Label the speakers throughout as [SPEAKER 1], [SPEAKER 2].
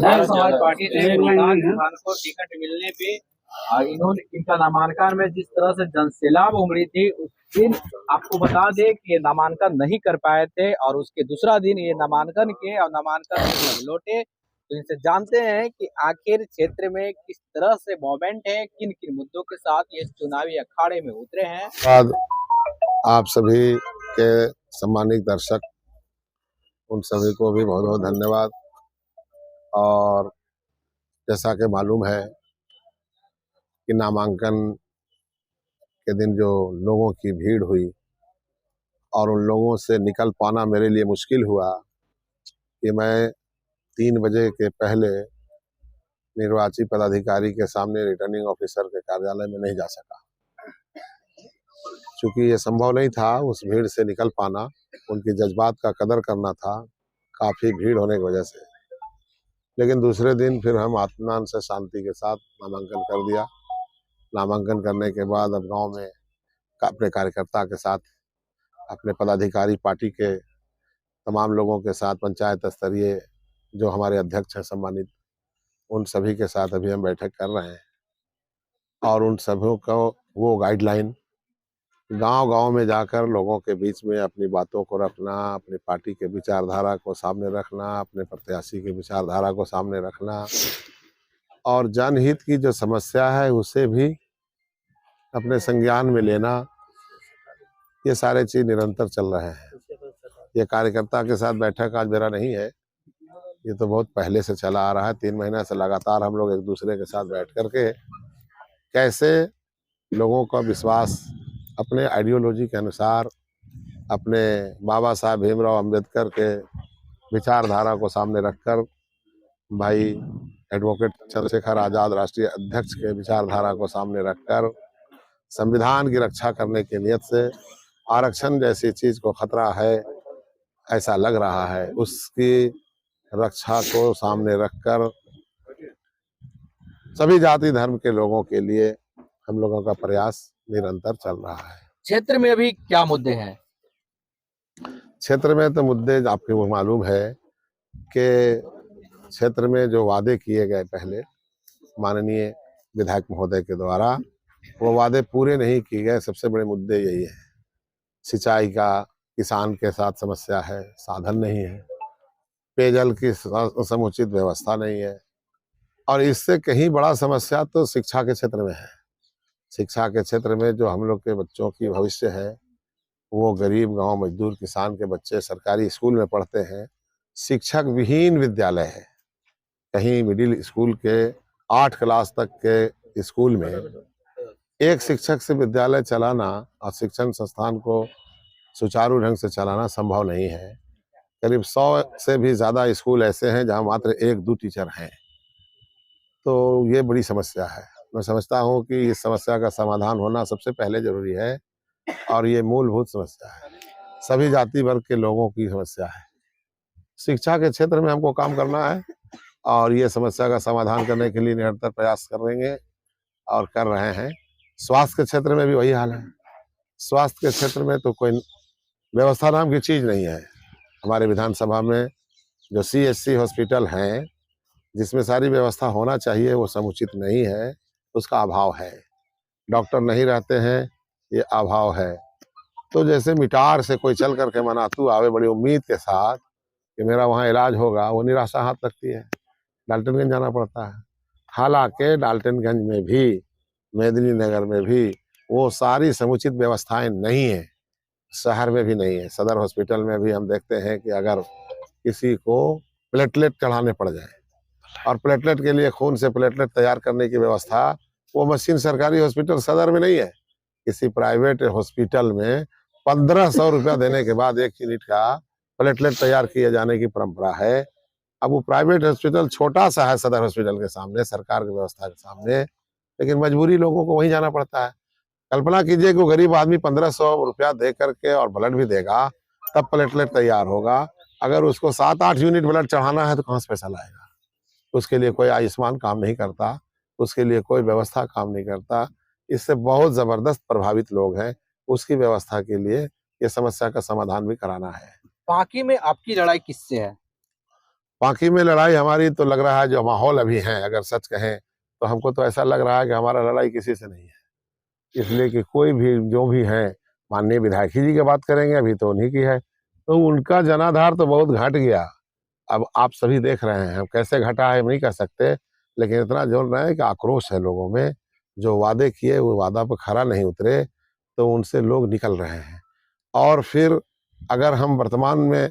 [SPEAKER 1] भारत समाज पार्टी से मुमताज खान को टिकट मिलने पे इन्होंने इनका नामांकन में जिस तरह से जनसैलाब उमड़ी थी, उस दिन आपको बता दें कि ये नामांकन नहीं कर पाए थे और उसके दूसरा दिन ये नामांकन किए और नामांकन जब लौटे तो इनसे जानते हैं कि आखिर क्षेत्र में किस तरह से मूवमेंट है, किन किन मुद्दों के साथ ये चुनावी अखाड़े में उतरे हैं।
[SPEAKER 2] बाद आप सभी के सम्मानित दर्शक, उन सभी को भी बहुत बहुत धन्यवाद। और जैसा कि मालूम है कि नामांकन के दिन जो लोगों की भीड़ हुई और उन लोगों से निकल पाना मेरे लिए मुश्किल हुआ कि मैं 3 बजे के पहले निर्वाची पदाधिकारी के सामने रिटर्निंग ऑफिसर के कार्यालय में नहीं जा सका, क्योंकि ये संभव नहीं था उस भीड़ से निकल पाना। उनकी जज्बात का कदर करना था, काफ़ी भीड़ होने की वजह से। लेकिन दूसरे दिन फिर हम आत्मान से शांति के साथ नामांकन कर दिया। नामांकन करने के बाद अब गांव में अपने कार्यकर्ता के साथ, अपने पदाधिकारी पार्टी के तमाम लोगों के साथ, पंचायत स्तरीय जो हमारे अध्यक्ष हैं सम्मानित, उन सभी के साथ अभी हम बैठक कर रहे हैं। और उन सभी को वो गाइडलाइन गांव-गांव में जाकर लोगों के बीच में अपनी बातों को रखना, अपनी पार्टी के विचारधारा को सामने रखना, अपने प्रत्याशी की विचारधारा को सामने रखना और जनहित की जो समस्या है उसे भी अपने संज्ञान में लेना, ये सारे चीज निरंतर चल रहे हैं। ये कार्यकर्ता के साथ बैठक आज मेरा नहीं है, ये तो बहुत पहले से चला आ रहा है। 3 महीना से लगातार हम लोग एक दूसरे के साथ बैठ करके कैसे लोगों का विश्वास अपने आइडियोलॉजी के अनुसार, अपने बाबा साहब भीमराव अंबेडकर के विचारधारा को सामने रखकर, भाई एडवोकेट चंद्रशेखर आजाद राष्ट्रीय अध्यक्ष के विचारधारा को सामने रखकर, संविधान की रक्षा करने की नियत से आरक्षण जैसी चीज को खतरा है ऐसा लग रहा है, उसकी रक्षा को सामने रखकर सभी जाति धर्म के लोगों के लिए हम लोगों का प्रयास निरंतर चल रहा है।
[SPEAKER 1] क्षेत्र में अभी क्या मुद्दे हैं?
[SPEAKER 2] क्षेत्र में तो मुद्दे आपको वो मालूम है कि क्षेत्र में जो वादे किए गए पहले माननीय विधायक महोदय के द्वारा, वो वादे पूरे नहीं किए गए। सबसे बड़े मुद्दे यही है, सिंचाई का किसान के साथ समस्या है, साधन नहीं है, पेयजल की समुचित व्यवस्था नहीं है, और इससे कहीं बड़ा समस्या तो शिक्षा के क्षेत्र में है। शिक्षा के क्षेत्र में जो हम लोग के बच्चों की भविष्य है, वो गरीब गांव मजदूर किसान के बच्चे सरकारी स्कूल में पढ़ते हैं, शिक्षक विहीन विद्यालय है। कहीं मिडिल स्कूल के 8 क्लास तक के स्कूल में एक शिक्षक से विद्यालय चलाना और शिक्षण संस्थान को सुचारू ढंग से चलाना संभव नहीं है। करीब 100 से भी ज़्यादा स्कूल ऐसे हैं जहां मात्र 1-2 टीचर हैं। तो ये बड़ी समस्या है। मैं समझता हूं कि इस समस्या का समाधान होना सबसे पहले जरूरी है और ये मूलभूत समस्या है, सभी जाति वर्ग के लोगों की समस्या है। शिक्षा के क्षेत्र में हमको काम करना है और ये समस्या का समाधान करने के लिए निरंतर प्रयास करेंगे और कर रहे हैं। स्वास्थ्य के क्षेत्र में भी वही हाल है। स्वास्थ्य के क्षेत्र में तो कोई व्यवस्था नाम की चीज नहीं है। हमारे विधानसभा में जो CHC हॉस्पिटल हैं, जिसमें सारी व्यवस्था होना चाहिए, वो समुचित नहीं है, उसका अभाव है। डॉक्टर नहीं रहते हैं, ये अभाव है। तो जैसे मिटार से कोई चल करके मनातू आवे बड़ी उम्मीद के साथ कि मेरा वहाँ इलाज होगा, वो निराशा हाथ लगती है, डाल्टनगंज जाना पड़ता है। हालांकि डाल्टनगंज में भी, मेदिनीनगर में भी वो सारी समुचित व्यवस्थाएं नहीं है, शहर में भी नहीं है। सदर हॉस्पिटल में भी हम देखते हैं कि अगर किसी को प्लेटलेट चढ़ाने पड़ जाए और प्लेटलेट के लिए खून से प्लेटलेट तैयार करने की व्यवस्था, वो मशीन सरकारी हॉस्पिटल सदर में नहीं है। किसी प्राइवेट हॉस्पिटल में 1500 रुपया देने के बाद 1 यूनिट का प्लेटलेट तैयार किए जाने की परंपरा है। अब वो प्राइवेट हॉस्पिटल छोटा सा है सदर हॉस्पिटल के सामने, सरकार की व्यवस्था के सामने, लेकिन मजबूरी लोगों को वहीं जाना पड़ता है। कल्पना कीजिए कि वो गरीब आदमी 1500 रुपया दे करके और ब्लड भी देगा, तब प्लेटलेट तैयार होगा। अगर उसको 7-8 यूनिट ब्लड चढ़ाना है तो कहाँ से पैसा लाएगा? उसके लिए कोई आयुष्मान काम नहीं करता, उसके लिए कोई व्यवस्था काम नहीं करता। इससे बहुत जबरदस्त प्रभावित लोग हैं, उसकी व्यवस्था के लिए ये समस्या का समाधान भी कराना है।
[SPEAKER 1] बाकी में आपकी लड़ाई किससे है?
[SPEAKER 2] बाकी में लड़ाई हमारी तो लग रहा है जो माहौल अभी है, अगर सच कहें तो हमको तो ऐसा लग रहा है कि हमारा लड़ाई किसी से नहीं है। इसलिए कि कोई भी जो भी है, माननीय विधायक जी की बात करेंगे अभी तो उन्हीं की है, तो उनका जनाधार तो बहुत घट गया। अब आप सभी देख रहे हैं, हम कैसे घटा है नहीं कह सकते, लेकिन इतना जोर रहे हैं कि आक्रोश है लोगों में। जो वादे किए वो वादा पर खरा नहीं उतरे, तो उनसे लोग निकल रहे हैं। और फिर अगर हम वर्तमान में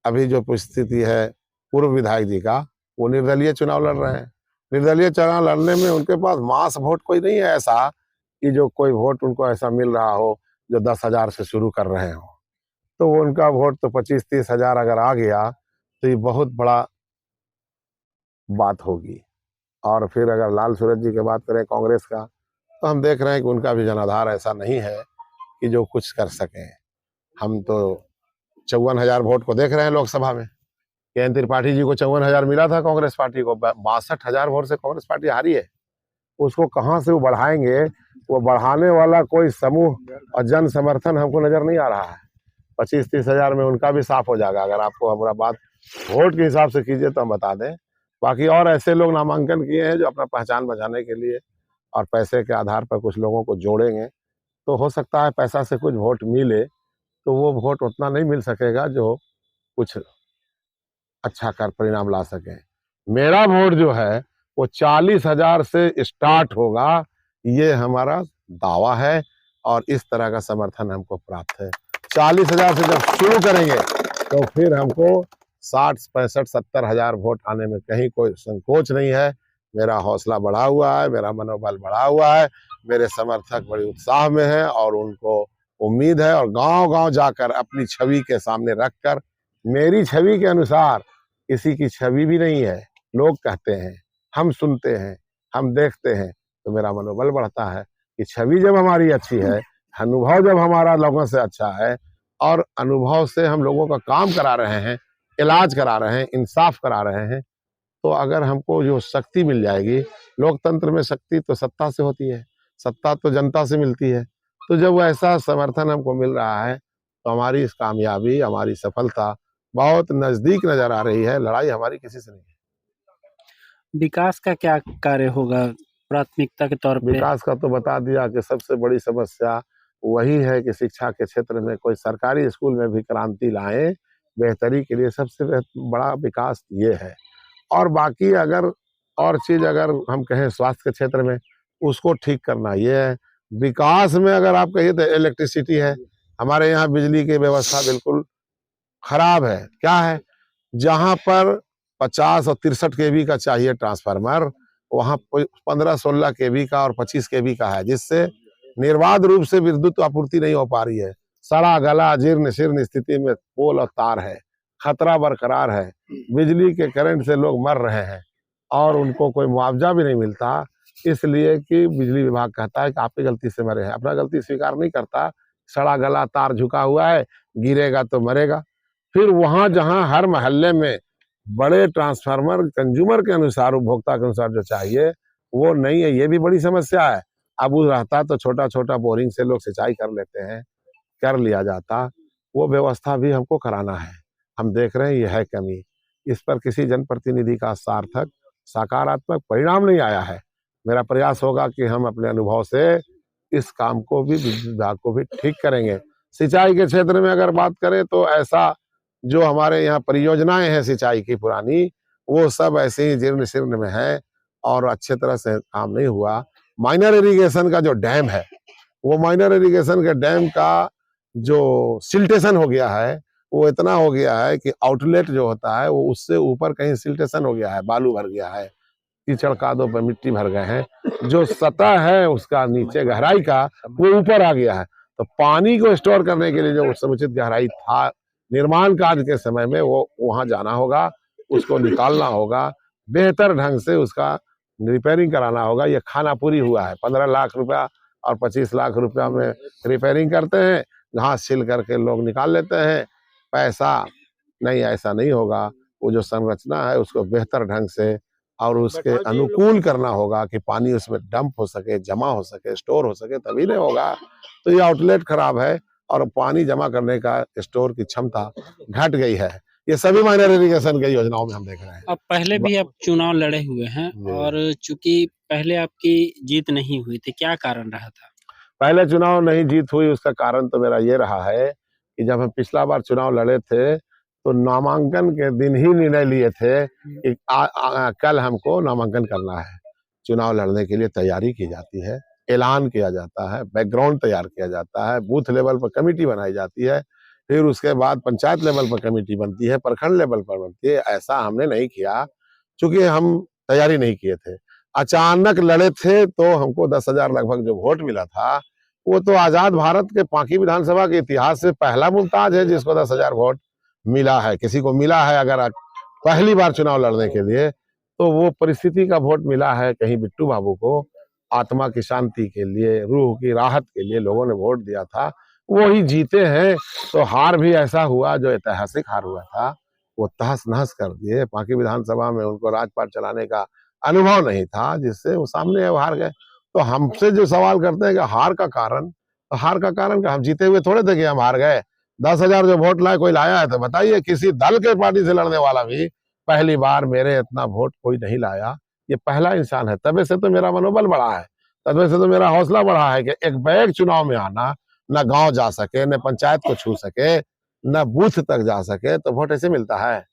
[SPEAKER 2] अभी जो परिस्थिति है पूर्व विधायक जी का, वो निर्दलीय चुनाव लड़ रहे हैं। निर्दलीय चुनाव लड़ने में उनके पास मास वोट कोई नहीं है ऐसा कि जो कोई वोट उनको ऐसा मिल रहा हो जो 10,000 से शुरू कर रहे हो। तो वो उनका वोट तो 25-30 हजार अगर आ गया तो ये बहुत बड़ा बात होगी। और फिर अगर लाल सूरज जी की बात करें कांग्रेस का, तो हम देख रहे हैं कि उनका भी जनाधार ऐसा नहीं है कि जो कुछ कर सकें। हम तो 54,000 वोट को देख रहे हैं लोकसभा में। के त्रिपाठी जी को 54,000 मिला था कांग्रेस पार्टी को, 62,000 वोट से कांग्रेस पार्टी हारी है। उसको कहां से वो बढ़ाएंगे, वो बढ़ाने वाला कोई समूह और जन समर्थन हमको नजर नहीं आ रहा है। 25-30 हजार में उनका भी साफ हो जाएगा। अगर आपको हमारा बात वोट के हिसाब से कीजिए तो हम बता दें। बाकी और ऐसे लोग नामांकन किए हैं जो अपना पहचान बचाने के लिए और पैसे के आधार पर कुछ लोगों को जोड़ेंगे, तो हो सकता है पैसा से कुछ वोट मिले, तो वो वोट उतना नहीं मिल सकेगा जो कुछ अच्छा कर परिणाम ला सके। मेरा वोट जो है वो 40,000 से स्टार्ट होगा, ये हमारा दावा है और इस तरह का समर्थन हमको प्राप्त है। 40,000 से जब शुरू करेंगे तो फिर हमको 60, 65, 70 हजार वोट आने में कहीं कोई संकोच नहीं है। मेरा हौसला बढ़ा हुआ है, मेरा मनोबल बढ़ा हुआ है, मेरे समर्थक बड़े उत्साह में हैं और उनको उम्मीद है। और गांव-गांव जाकर अपनी छवि के सामने रखकर, मेरी छवि के अनुसार किसी की छवि भी नहीं है, लोग कहते हैं, हम सुनते हैं, हम देखते हैं, तो मेरा मनोबल बढ़ता है कि छवि जब हमारी अच्छी है, अनुभव जब हमारा लोगों से अच्छा है और अनुभव से हम लोगों का काम करा रहे हैं, इलाज करा रहे हैं, इंसाफ करा रहे हैं, तो अगर हमको जो शक्ति मिल जाएगी, लोकतंत्र में शक्ति तो सत्ता से होती है, सत्ता तो जनता से मिलती है। तो जब ऐसा समर्थन हमको मिल रहा है तो हमारी इस कामयाबी, हमारी सफलता बहुत नजदीक नजर आ रही है। लड़ाई हमारी किसी से नहीं है।
[SPEAKER 3] विकास का क्या कार्य होगा प्राथमिकता के तौर पे?
[SPEAKER 2] विकास का तो बता दिया कि सबसे बड़ी समस्या वही है कि शिक्षा के क्षेत्र में कोई सरकारी स्कूल में भी क्रांति लाएं, बेहतरी के लिए सबसे बड़ा विकास ये है। और बाकी अगर और चीज अगर हम कहें स्वास्थ्य के क्षेत्र में, उसको ठीक करना ये है। विकास में अगर आप कहिए तो इलेक्ट्रिसिटी है, हमारे यहाँ बिजली की व्यवस्था बिल्कुल खराब है। क्या है, जहां पर 50 और 63 केवी का चाहिए ट्रांसफार्मर, वहां 15-16 केवी का और 25 केवी का है, जिससे निर्बाध रूप से विद्युत आपूर्ति नहीं हो पा रही है। सड़ा गला जीर्ण शीर्ण स्थिति में पोल और तार है, खतरा बरकरार है, बिजली के करंट से लोग मर रहे हैं और उनको कोई मुआवजा भी नहीं मिलता, इसलिए कि बिजली विभाग कहता है कि आपकी गलती से मरे हैं, अपना गलती स्वीकार नहीं करता। सड़ा गला तार झुका हुआ है, गिरेगा तो मरेगा। फिर वहां जहां हर मोहल्ले में बड़े ट्रांसफार्मर कंज्यूमर के अनुसार, उपभोक्ता के अनुसार जो चाहिए वो नहीं है, ये भी बड़ी समस्या है। अब वो रहता तो छोटा छोटा बोरिंग से लोग सिंचाई कर लेते हैं, कर लिया जाता, वो व्यवस्था भी हमको कराना है। हम देख रहे हैं ये है कमी, इस पर किसी जनप्रतिनिधि का सार्थक सकारात्मक परिणाम नहीं आया है। मेरा प्रयास होगा कि हम अपने अनुभव से इस काम को भी, विभाग को भी ठीक करेंगे। सिंचाई के क्षेत्र में अगर बात करें तो ऐसा जो हमारे यहाँ परियोजनाएं हैं सिंचाई की पुरानी, वो सब ऐसे ही जीर्ण शीर्ण में है और अच्छे तरह से काम नहीं हुआ। माइनर इरिगेशन का जो डैम है, वो माइनर इरिगेशन के डैम का जो सिल्टेशन हो गया है, वो इतना हो गया है कि आउटलेट जो होता है वो उससे ऊपर कहीं सिल्टेशन हो गया है, बालू भर गया है, कीचड़ कादों पर मिट्टी भर गए हैं, जो सतह है उसका नीचे गहराई का वो ऊपर आ गया है। तो पानी को स्टोर करने के लिए जो समुचित गहराई था, निर्माण कार्य के समय में वो वहां जाना होगा, उसको निकालना होगा, बेहतर ढंग से उसका रिपेयरिंग कराना होगा। ये खाना पूरी हुआ है, 15 लाख रुपया और 25 लाख रुपया में रिपेयरिंग करते हैं, घास छिल करके लोग निकाल लेते हैं पैसा। नहीं, ऐसा नहीं होगा। वो जो संरचना है उसको बेहतर ढंग से और उसके अनुकूल करना होगा कि पानी उसमें डंप हो सके, जमा हो सके, स्टोर हो सके, तभी नहीं होगा। तो ये आउटलेट खराब है और पानी जमा करने का स्टोर की क्षमता घट गई है। ये सभी माइनर इरिगेशन की योजनाओं में हम देख रहे हैं।
[SPEAKER 3] अब पहले भी आप चुनाव लड़े हुए हैं
[SPEAKER 2] जी।
[SPEAKER 3] और चूंकि पहले आपकी जीत नहीं हुई थी, क्या कारण रहा था?
[SPEAKER 2] पहले चुनाव नहीं जीत हुई, उसका कारण तो मेरा ये रहा है कि जब हम पिछला बार चुनाव लड़े थे तो नामांकन के दिन ही निर्णय लिए थे कि कल हमको नामांकन करना है। चुनाव लड़ने के लिए तैयारी की जाती है, ऐलान किया जाता है, बैकग्राउंड तैयार किया जाता है, बूथ लेवल पर कमेटी बनाई जाती है, फिर उसके बाद पंचायत लेवल पर कमेटी बनती है, प्रखंड लेवल पर बनती है। ऐसा हमने नहीं किया क्योंकि हम तैयारी नहीं किए थे। अचानक लड़े थे तो हमको 10,000 लगभग जो वोट मिला था वो तो आजाद भारत के पांकी विधानसभा के इतिहास से पहला मुमताज है जिसको 10,000 वोट मिला है। किसी को मिला है अगर पहली बार चुनाव लड़ने के लिए तो वो परिस्थिति का वोट मिला है। कहीं बिट्टू बाबू को आत्मा की शांति के लिए, रूह की राहत के लिए लोगों ने वोट दिया था, वो ही जीते हैं। तो हार भी ऐसा हुआ जो ऐतिहासिक हार हुआ था, वो तहस नहस कर दिए। पांकी विधानसभा में उनको राजपाट चलाने का अनुभव नहीं था, जिससे वो सामने हार गए। तो हमसे जो सवाल करते हैं कि हार का कारण, तो हार का कारण का हम जीते हुए थोड़े थे कि हम हार गए। 10,000 जो वोट लाए कोई लाया है तो बताइए। किसी दल के पार्टी से लड़ने वाला भी पहली बार मेरे इतना वोट कोई नहीं लाया। ये पहला इंसान है। तबे से तो मेरा मनोबल बढ़ा है, तबे से तो मेरा हौसला बढ़ा है कि एक बैग चुनाव में आना, न गांव जा सके, न पंचायत को छू सके, न बूथ तक जा सके, तो वोट ऐसे मिलता है।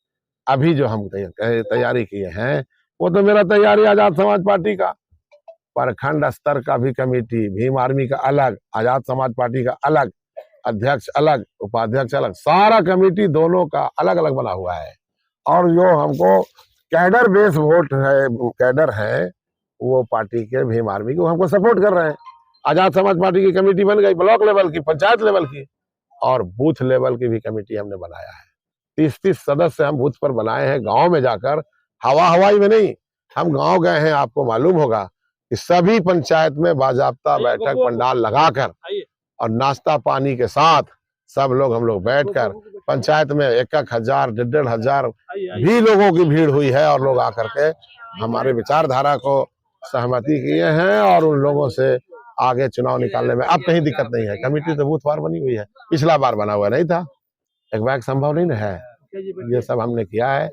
[SPEAKER 2] अभी जो हम तैयारी किए हैं वो तो मेरा तैयारी आजाद समाज पार्टी का, प्रखंड स्तर का भी कमेटी, भीम आर्मी का अलग, आजाद समाज पार्टी का अलग, अध्यक्ष अलग, उपाध्यक्ष अलग, सारा कमेटी दोनों का अलग अलग बना हुआ है। और जो हमको कैडर बेस वोट है, कैडर है, वो पार्टी के भीम आर्मी को हमको सपोर्ट कर रहे हैं। आजाद समाज पार्टी की कमेटी बन गई, ब्लॉक लेवल की, पंचायत लेवल की, और बूथ लेवल की भी कमेटी हमने बनाया है। 30-30 सदस्य हम बूथ पर बनाए हैं, गांव में जाकर, हवाई में नहीं। हम गांव गए हैं, आपको मालूम होगा कि सभी पंचायत में बाजाब्ता बैठक पंडाल लगाकर और नाश्ता पानी के साथ सब लोग हम लोग बैठकर पंचायत में 1,000, 1,500 भी लोगों की भीड़ हुई है और लोग आकर के हमारे विचारधारा को सहमति किए हैं और उन लोगों से आगे चुनाव निकालने में अब कहीं दिक्कत नहीं है। कमेटी तो बूथ वार बनी हुई है, पिछला बार बना हुआ नहीं था, एक बैग संभव नहीं है। ये सब हमने किया है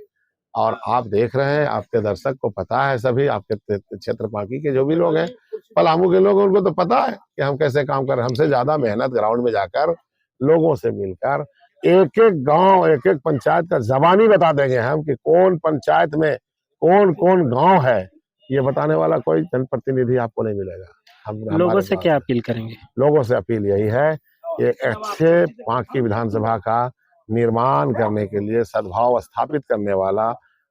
[SPEAKER 2] और आप देख रहे हैं, आपके दर्शक को पता है, सभी आपके क्षेत्र पांकी के जो भी लोग हैं, पलामू के लोग, उनको तो पता है कि हम कैसे काम कर रहे हैं। हमसे ज्यादा मेहनत ग्राउंड में जाकर लोगों से मिलकर एक एक गांव, एक एक पंचायत का जबानी बता देंगे हम कि कौन पंचायत में कौन कौन गांव है। ये बताने वाला कोई जनप्रतिनिधि आपको नहीं मिलेगा। हम
[SPEAKER 3] लोगों से क्या अपील करेंगे?
[SPEAKER 2] लोगों से अपील यही है कि अच्छे पांकी विधानसभा का निर्माण करने के लिए सद्भाव स्थापित करने वाला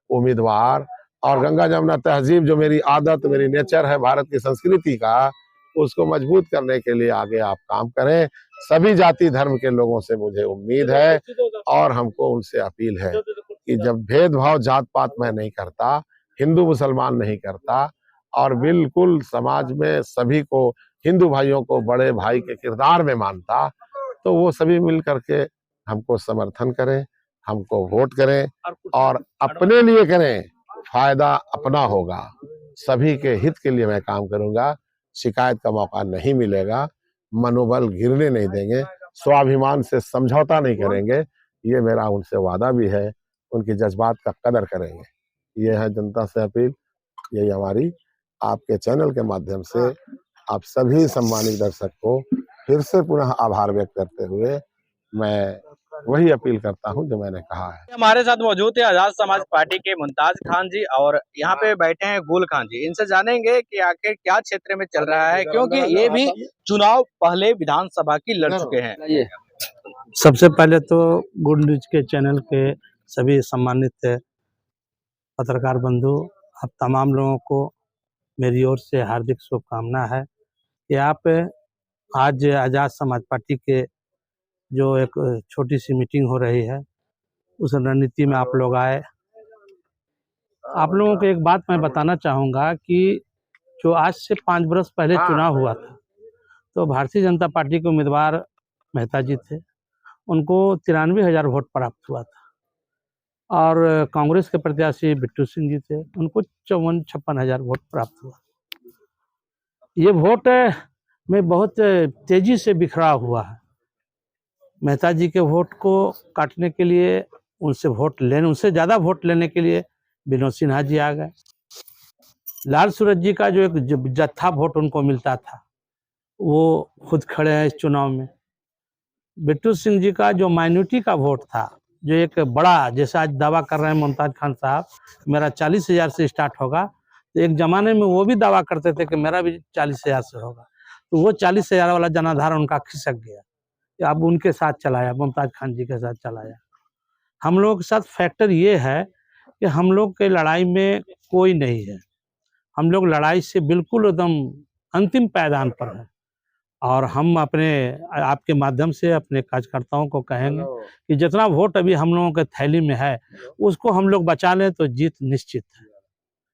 [SPEAKER 2] उम्मीदवार और गंगा जमुना तहजीब जो मेरी आदत, मेरी नेचर है भारत की संस्कृति का, उसको मजबूत करने के लिए आगे आप काम करें। सभी जाति धर्म के लोगों से मुझे उम्मीद है और हमको उनसे अपील है कि जब भेदभाव जात पात में नहीं करता, हिंदू मुसलमान नहीं करता और बिल्कुल समाज में सभी को, हिंदू भाइयों को बड़े भाई के किरदार में मानता, तो वो सभी मिल करके हमको समर्थन करें, हमको वोट करें और अपने लिए करें। फायदा अपना होगा, सभी के हित के लिए मैं काम करूंगा। शिकायत का मौका नहीं मिलेगा, मनोबल गिरने नहीं देंगे, स्वाभिमान से समझौता नहीं करेंगे। ये मेरा उनसे वादा भी है, उनकी जज्बात का कदर करेंगे। ये है जनता से अपील। यही हमारी आपके चैनल के माध्यम से आप सभी सम्मानित दर्शक को फिर से पुनः आभार व्यक्त करते हुए मैं वही अपील करता हूं जो मैंने कहा है।
[SPEAKER 1] हमारे साथ मौजूद है आजाद समाज पार्टी के मुमताज खान जी और यहाँ पे बैठे हैं गुल खान जी। इनसे जानेंगे कि आखिर क्या क्षेत्र में चल रहा है, क्योंकि ये भी चुनाव पहले विधानसभा की लड़ चुके हैं।
[SPEAKER 3] सबसे पहले तो गुड न्यूज के चैनल के सभी सम्मानित पत्रकार बंधु, आप तमाम लोगों को मेरी ओर से हार्दिक शुभकामना है कि आप आज आजाद समाज पार्टी के जो एक छोटी सी मीटिंग हो रही है उस रणनीति में आप लोग आए। आप लोगों को एक बात मैं बताना चाहूँगा कि जो आज से 5 बरस पहले चुनाव हुआ था तो भारतीय जनता पार्टी के उम्मीदवार मेहता जी थे, उनको 93,000 वोट प्राप्त हुआ था और कांग्रेस के प्रत्याशी बिट्टू सिंह जी थे, उनको 54-56,000 वोट प्राप्त हुआ। ये वोट में बहुत तेजी से बिखरा हुआ है। मेहता जी के वोट को काटने के लिए उनसे ज़्यादा वोट लेने के लिए विनोद सिन्हा जी आ गए। लाल सूरज जी का जो एक जत्था वोट उनको मिलता था, वो खुद खड़े हैं इस चुनाव में। बिट्टू सिंह जी का जो माइनॉरिटी का वोट था, जो एक बड़ा, जैसे आज दावा कर रहे हैं मुमताज खान साहब, मेरा 40,000 से स्टार्ट होगा, तो एक जमाने में वो भी दावा करते थे कि मेरा भी 40,000 से होगा। तो वो 40,000 वाला जनाधार उनका खिसक गया, अब उनके साथ चलाया, मुमताज खान जी के साथ चलाया। हम लोगों के साथ फैक्टर ये है कि हम लोग के लड़ाई में कोई नहीं है, हम लोग लड़ाई से बिल्कुल एकदम अंतिम पायदान पर है। और हम अपने आपके माध्यम से अपने कार्यकर्ताओं को कहेंगे कि जितना वोट अभी हम लोगों के थैली में है, उसको हम लोग बचा लें तो जीत निश्चित है।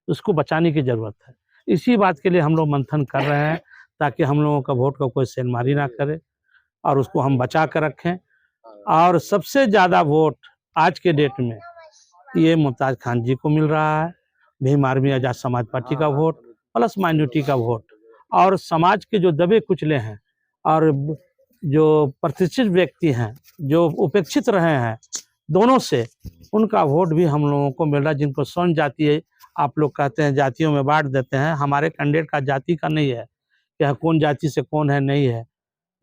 [SPEAKER 3] उसको बचाने की ज़रूरत है। इसी बात के लिए हम लोग मंथन कर रहे हैं, ताकि हम लोगों का वोट का कोई सेंधमारी ना करे और उसको हम बचा कर रखें। और सबसे ज़्यादा वोट आज के डेट में ये मुमताज खान जी को मिल रहा है, भीम आर्मी आज़ाद समाज पार्टी का वोट प्लस माइनॉरिटी का वोट, और समाज के जो दबे कुचले हैं और जो प्रतिष्ठित व्यक्ति हैं, जो उपेक्षित रहे हैं, दोनों से उनका वोट भी हम लोगों को मिल रहा है। जिनको स्वर्ण जाति है, आप लोग कहते हैं जातियों में बांट देते हैं, हमारे कैंडिडेट का जाति का नहीं है कि कौन जाति से कौन है, नहीं है।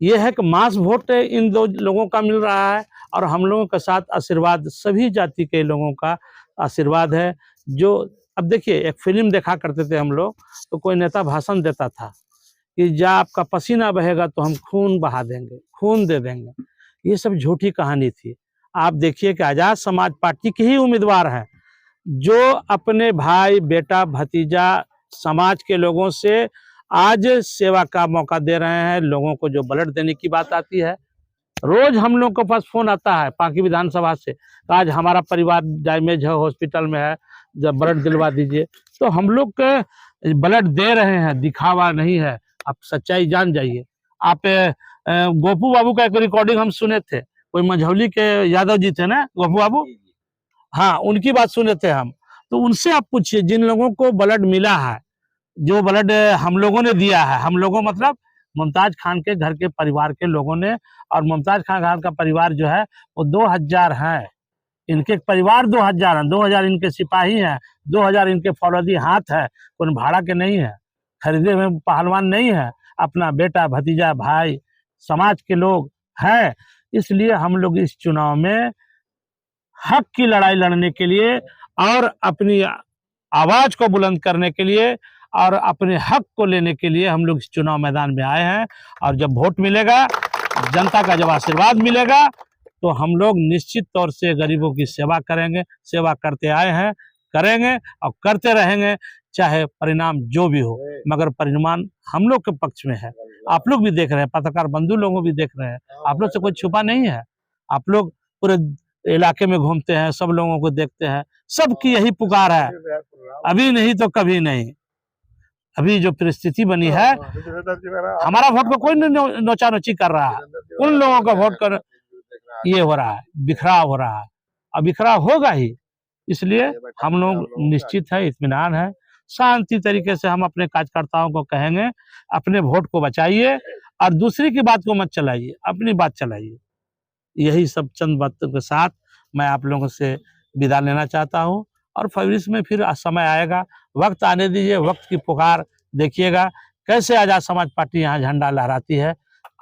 [SPEAKER 3] ये है कि मास वोट इन दो लोगों का मिल रहा है, और हम लोगों के साथ आशीर्वाद सभी जाति के लोगों का आशीर्वाद है। जो अब देखिए, एक फिल्म देखा करते थे हम लोग, तो कोई नेता भाषण देता था कि जा आपका पसीना बहेगा तो हम खून बहा देंगे, खून दे देंगे। ये सब झूठी कहानी थी। आप देखिए कि आज़ाद समाज पार्टी के ही उम्मीदवार हैं, जो अपने भाई, बेटा, भतीजा, समाज के लोगों से आज सेवा का मौका दे रहे हैं। लोगों को जो ब्लड देने की बात आती है, रोज हम लोग के पास फोन आता है पांकी विधानसभा से, आज हमारा परिवार डैमेज है, हॉस्पिटल में है, जब ब्लड दिलवा दीजिए। तो हम लोग के ब्लड दे रहे हैं, दिखावा नहीं है। आप सच्चाई जान जाइए। आप गोपू बाबू का एक रिकॉर्डिंग हम सुने थे, कोई मझौली के यादव जी थे ना, गोपू बाबू, हाँ, उनकी बात सुने थे हम। तो उनसे आप पूछिए, जिन लोगों को ब्लड मिला है, जो ब्लड हम लोगों ने दिया है, हम लोगों मतलब मुमताज खान के घर के परिवार के लोगों ने, और मुमताज खान का परिवार जो है वो 2000 है, इनके परिवार 2000 है, 2000 इनके सिपाही हैं, 2000 इनके फौलादी हाथ है, कोई भाड़ा के नहीं है, खरीदे हुए पहलवान नहीं है, अपना बेटा, भतीजा, भाई, समाज के लोग हैं। इसलिए हम लोग इस चुनाव में हक की लड़ाई लड़ने के लिए और अपनी आवाज को बुलंद करने के लिए और अपने हक को लेने के लिए हम लोग इस चुनाव मैदान में आए हैं। और जब वोट मिलेगा, जनता का जब आशीर्वाद मिलेगा, तो हम लोग निश्चित तौर से गरीबों की सेवा करेंगे। सेवा करते आए हैं, करेंगे और करते रहेंगे, चाहे परिणाम जो भी हो, मगर परिणाम हम लोग के पक्ष में है। आप लोग भी देख रहे हैं, पत्रकार बंधु लोगों भी देख रहे हैं, आप लोग से कोई छुपा नहीं है। आप लोग पूरे इलाके में घूमते हैं, सब लोगों को देखते हैं, सबकी यही पुकार है, अभी नहीं तो कभी नहीं। अभी जो परिस्थिति बनी है, हमारा वोट को कोई नोचा नोची कर रहा है, उन लोगों का वोट कर ये हो रहा है, बिखराव हो रहा है, और बिखराव होगा ही। इसलिए हम लोग निश्चित है, इत्मीनान है, शांति तरीके से हम अपने कार्यकर्ताओं को कहेंगे, अपने वोट को बचाइए और दूसरे की बात को मत चलाइए, अपनी बात चलाइए। यही सब चंद बातों के साथ मैं आप लोगों से विदा लेना चाहता हूं। और फरवरी में फिर समय आएगा, वक्त आने दीजिए, वक्त की पुकार देखिएगा कैसे आज़ाद समाज पार्टी यहाँ झंडा लहराती है।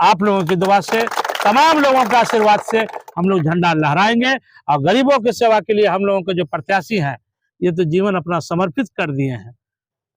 [SPEAKER 3] आप लोगों की दुआ से, तमाम लोगों के आशीर्वाद से हम लोग झंडा लहराएंगे, और गरीबों की सेवा के लिए हम लोगों के जो प्रत्याशी हैं, ये तो जीवन अपना समर्पित कर दिए हैं।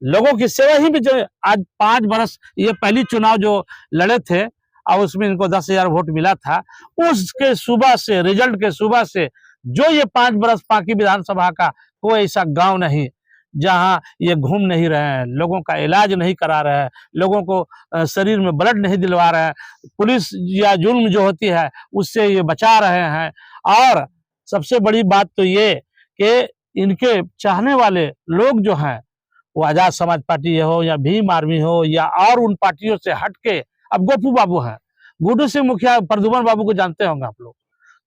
[SPEAKER 3] लोगों की सेवा ही में जो आज 5 बरस, ये पहली चुनाव जो लड़े थे और उसमें इनको 10,000 वोट मिला था, उसके सुबह से, रिजल्ट के सुबह से जो ये 5 बरस पांकी विधानसभा का कोई ऐसा गांव नहीं जहां ये घूम नहीं रहे हैं, लोगों का इलाज नहीं करा रहे हैं, लोगों को शरीर में ब्लड नहीं दिलवा रहे हैं, पुलिस या जुल्म जो होती है उससे ये बचा रहे हैं। और सबसे बड़ी बात तो ये कि इनके चाहने वाले लोग जो हैं, वो आज़ाद समाज पार्टी हो या भीम आर्मी हो या और उन पार्टियों से हटके, अब गोपू बाबू हैं, गुड्डू सिंह मुखिया, प्रद्युमन बाबू को जानते होंगे आप लोग,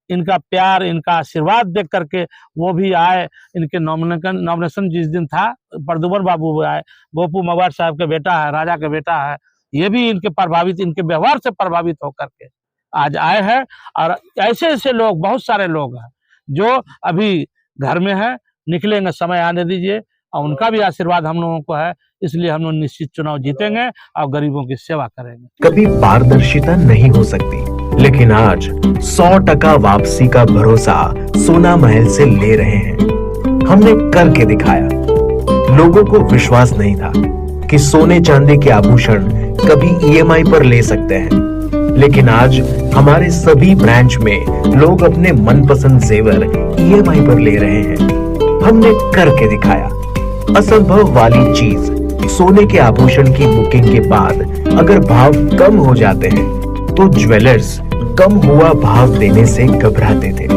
[SPEAKER 3] इनका प्यार, इनका आशीर्वाद देख करके वो भी आए। इनके नॉमिनेशन जिस दिन था, प्रद्युमन बाबू भी आए, गोपू मवार साहब के बेटा है, राजा के बेटा है, ये भी इनके प्रभावित, इनके व्यवहार से प्रभावित होकर के आज आए हैं। और ऐसे ऐसे लोग, बहुत सारे लोग हैं जो अभी घर में है, निकलेंगे, समय आने दीजिए, और उनका भी आशीर्वाद हम लोगों को है, इसलिए हम लोग निश्चित चुनाव जीतेंगे और गरीबों की सेवा करेंगे।
[SPEAKER 4] कभी पारदर्शिता नहीं हो सकती, लेकिन आज 100% वापसी का भरोसा सोना महल से ले रहे हैं। हमने करके दिखाया। लोगों को विश्वास नहीं था कि सोने चांदी के आभूषण कभी ईएमआई पर ले सकते हैं, लेकिन आज हमारे सभी ब्रांच में लोग अपने मनपसंद जेवर ईएमआई पर ले रहे हैं। हमने करके दिखाया। असंभव वाली चीज, सोने के आभूषण की बुकिंग के बाद अगर भाव कम हो जाते हैं तो ज्वेलर्स कम हुआ भाव देने से घबराते थे,